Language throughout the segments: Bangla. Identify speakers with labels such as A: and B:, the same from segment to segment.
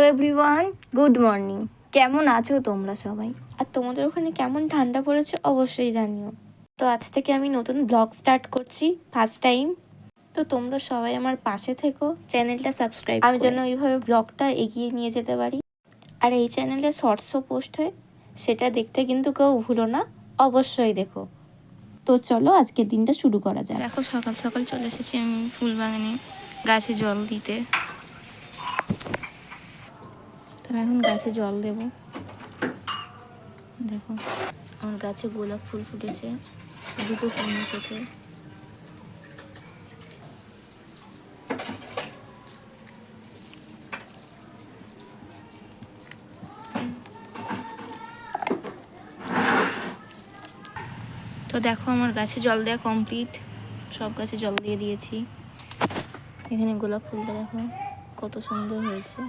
A: Everyone, good morning. কেমন আছো তোমরা সবাই?
B: আর তোমাদের ওখানে কেমন ঠান্ডা পড়েছে অবশ্যই জানিও। তো আজ থেকে আমি নতুন ব্লগ স্টার্ট করছি, ফার্স্ট টাইম। তো তোমরা সবাই আমার পাশে থেকো, চ্যানেলটা সাবস্ক্রাইব আমি যেন এইভাবে ব্লগটা এগিয়ে নিয়ে যেতে পারি। আর এই চ্যানেলে শর্টসও পোস্ট হয়, সেটা দেখতে কিন্তু কেউ ভুলো না, অবশ্যই দেখো। তো চলো আজকের দিনটা শুরু করা যায়।
A: দেখো সকাল সকাল চলে এসেছি আমি ফুল বাগানে গাছে জল দিতে। তো এখন গাছে জল দেব। দেখো আমার গাছে গোলাপ ফুল ফুটেছে, দুটো ফুল ফুটেছে। তো দেখো আমার গাছে জল দেওয়া কমপ্লিট, সব গাছে জল দিয়ে দিয়েছি। এখানে গোলাপ ফুলটা দেখো কত সুন্দর হয়েছে।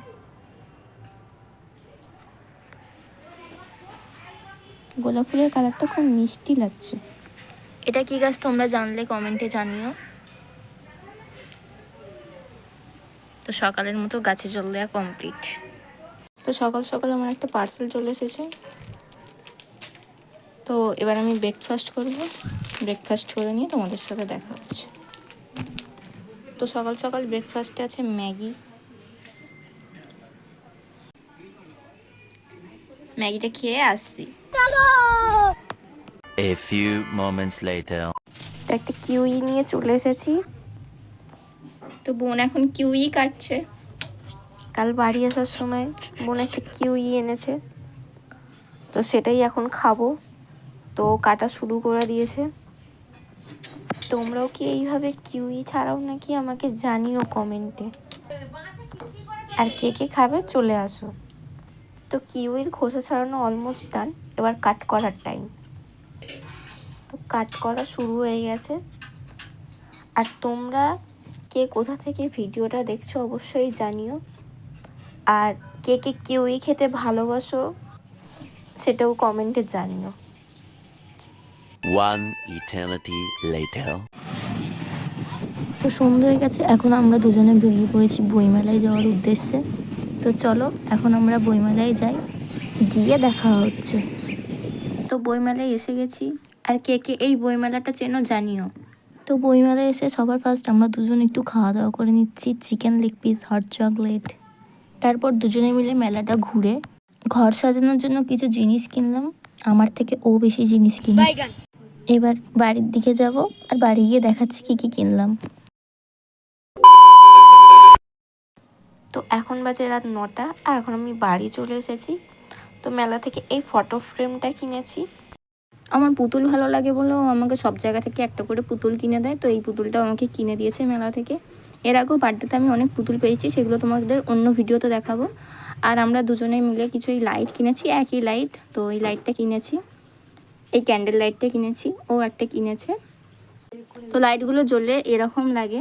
A: গোলাপ ফুলের কালারটা খুব মিষ্টি লাগছে। এটা কি গাছ তোমরা জানলে কমেন্টে জানিও। তো সকালের মতো গাছে জল দেওয়া কমপ্লিট। তো সকাল সকাল আমার একটা পার্সেল চলে এসেছে। তো এবার আমি ব্রেকফাস্ট করব, ব্রেকফাস্ট করে নিয়ে তোমাদের সাথে দেখা হচ্ছে। তো সকাল সকাল ব্রেকফাস্টে আছে ম্যাগি। ম্যাগিটা খেয়ে আসছি।
C: A few moments later.
B: তো একটা কিউই নিয়ে চলে এসেছি।
A: তো বোন এখন কিউই কাটছে।
B: কাল বাড়ি আসার সময় বোন একটা কিউই এনেছে, তো সেটাই এখন খাবো। তো কাটা শুরু করে দিয়েছে। তোমরাও কি এইভাবে কিউই ছাড়াও নাকি আমাকে জানিও কমেন্টে। আর কে কে খাবে চলে আসো। তো কিউইর খোসা ছাড়ানো অলমোস্ট ডান, এবার কাট করার টাইম। তো কাট করা শুরু হয়ে গেছে। আর তোমরা কে কোথা থেকে ভিডিওটা দেখছো অবশ্যই জানিও। আর কে কে কিউই খেতে ভালোবাসো সেটাও কমেন্টে জানিও।
C: One eternity later.
A: তো সন্ধ্যা হয়ে গেছে, এখন আমরা দুজনে বেরিয়ে পড়েছি বইমেলায় যাওয়ার উদ্দেশ্যে। তো চলো এখন আমরা বইমেলায় যাই, গিয়ে দেখা হচ্ছে। তো বইমেলায় এসে গেছি। আর কে কে এই বইমেলাটা চেনো জানিও। তো বইমেলায় এসে সবার ফার্স্ট আমরা দুজন একটু খাওয়া দাওয়া করে নিচ্ছি, chicken leg piece, hot chocolate. তারপর দুজনে মিলে মেলাটা ঘুরে ঘর সাজানোর জন্য কিছু জিনিস কিনলাম। আমার থেকে ও বেশি জিনিস কিনে। এবার বাড়ির দিকে যাব, আর বাড়ি গিয়ে দেখাচ্ছি কি কি কিনলাম।
B: তো এখন বাজে রাত 9টা, আর এখন আমি বাড়ি চলে এসেছি। তো মেলা থেকে এই ফটো ফ্রেমটা কিনেছি।
A: আমার পুতুল ভালো লাগে বলেও আমাকে সব জায়গা থেকে একটা করে পুতুল কিনে দেয়। তো এই পুতুলটাও আমাকে কিনে দিয়েছে মেলা থেকে। এর আগেও বার্থডেতে আমি অনেক পুতুল পেয়েছি, সেগুলো তোমাদের অন্য ভিডিওতে দেখাবো। আর আমরা দুজনে মিলে কিছু এই লাইট কিনেছি, একই লাইট। তো এই লাইটটা কিনেছি, এই ক্যান্ডেল লাইটটা কিনেছি, ও একটা কিনেছে। তো লাইটগুলো জ্বললে এরকম লাগে।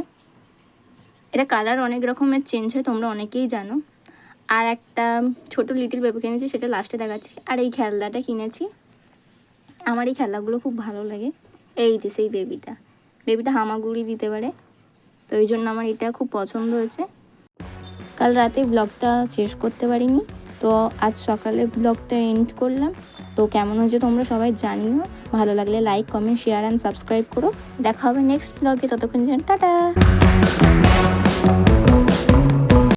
A: এটা কালার অনেক রকমের চেঞ্জ হয়, তোমরা অনেকেই জানো। আর একটা ছোট লিটিল বেবি কিনেছি, সেটা লাস্টে দেখাচ্ছি। আর এই খেলনাটা কিনেছি, আমার এই খেলনাগুলো খুব ভালো লাগে। এই যে সেই বেবিটা হামাগুড়ি দিতে পারে, তো এই জন্য আমার এটা খুব পছন্দ হয়েছে। কাল রাতে ব্লগটা শেষ করতে পারিনি, তো আজ সকালে ব্লগটা এন্ড করলাম। তো কেমন হয়েছে তোমরা সবাই জানিও। ভালো লাগলে like, comment, share and subscribe করো। দেখা হবে নেক্সট ব্লগে, ততক্ষণ টাটা।